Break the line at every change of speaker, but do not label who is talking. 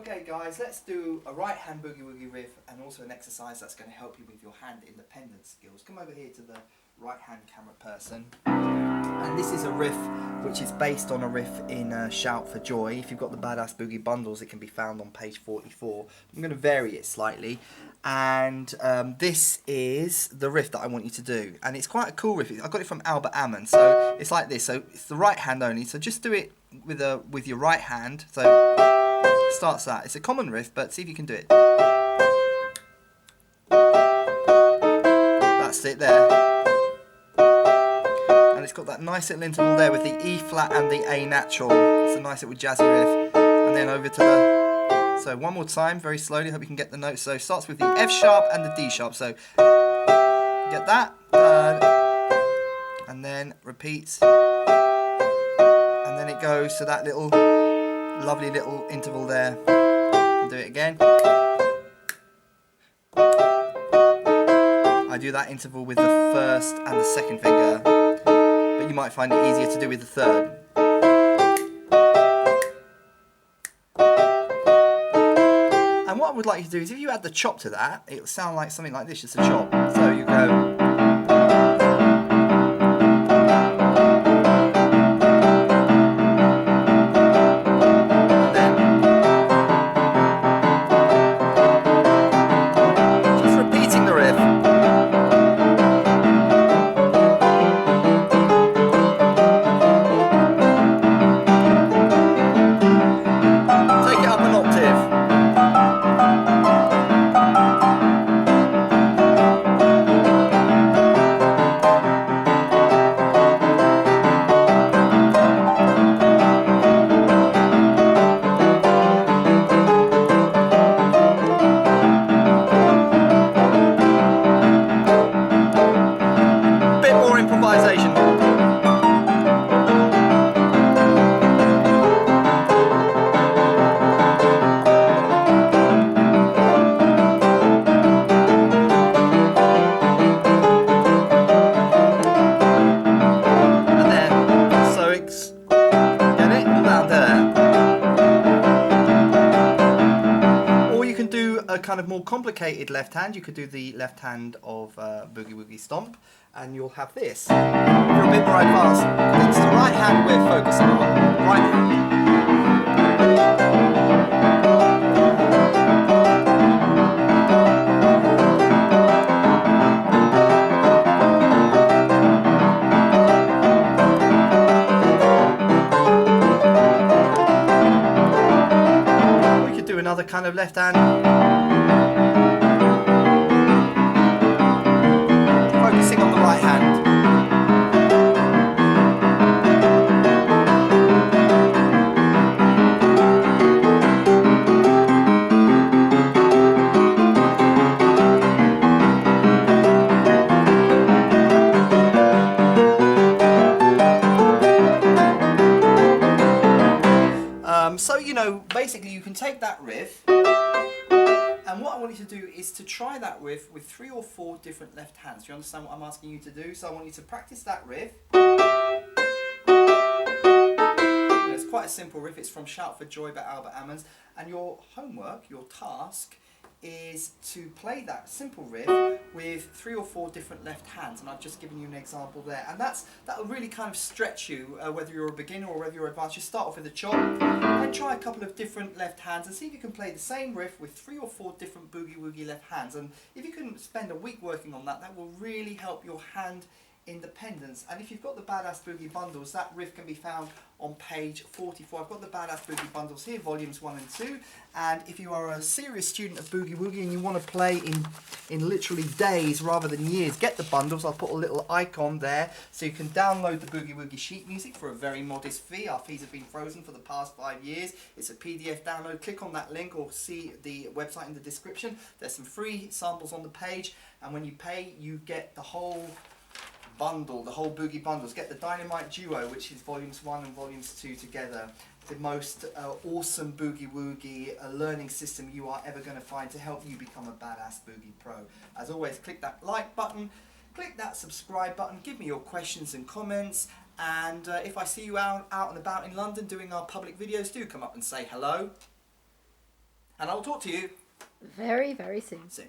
Okay guys, let's do a right hand boogie woogie riff and also an exercise that's going to help you with your hand independence skills. Come over here to the right hand camera person. And this is a riff which is based on a riff in Shout for Joy. If you've got the Badass Boogie bundles, it can be found on page 44. I'm going to vary it slightly. And this is the riff that I want you to do. And it's quite a cool riff. I got it from Albert Hammond. So it's like this. So it's the right hand only. So just do it with your right hand. So starts that. It's a common riff, but see if you can do it. That's it there. And it's got that nice little interval there with the E flat and the A natural. It's a nice little jazzy riff. And then over to the... So one more time, very slowly, hope you can get the notes. So it starts with the F sharp and the D sharp. So get that. And then repeats. And then it goes to that little lovely little interval there. I'll do it again. I do that interval with the first and the second finger, but you might find it easier to do with the third. And what I would like you to do is if you add the chop to that, it will sound like something like this, just a chop. So you go... A kind of more complicated left hand, you could do the left hand of Boogie Woogie Stomp, and you'll have this. If you're a bit more advanced, it's the right hand we're focusing on. Right hand. We could do another kind of left hand. Focusing on the right hand. So, you know, basically you can take that riff, and what I want you to do is to try that riff with 3 or 4 different left hands. Do you understand what I'm asking you to do? So I want you to practice that riff. It's quite a simple riff. It's from Shout for Joy by Albert Hammond. And your homework, your task, is to play that simple riff with 3 or 4 different left hands, and I've just given you an example there, and that'll really kind of stretch you, whether you're a beginner or whether you're advanced. You start off with a chop, then try a couple of different left hands and see if you can play the same riff with 3 or 4 different boogie woogie left hands. And if you can spend a week working on that, that will really help your hand independence. And if you've got the Badass Boogie bundles, that riff can be found on page 44. I've got the Badass Boogie bundles here, volumes 1 and 2, and if you are a serious student of Boogie Woogie and you want to play in literally days rather than years, get the bundles. I'll put a little icon there so you can download the Boogie Woogie sheet music for a very modest fee. Our fees have been frozen for the past 5 years. It's a PDF download. Click on that link or see the website in the description. There's some free samples on the page, and when you pay you get the whole bundle, the whole Boogie bundles. Get the Dynamite Duo, which is volumes 1 and volumes 2 together. The most awesome Boogie Woogie learning system you are ever going to find to help you become a badass Boogie Pro. As always, click that like button, click that subscribe button, give me your questions and comments, and if I see you out and about in London doing our public videos, do come up and say hello. And I'll talk to you
Very, very soon.
soon.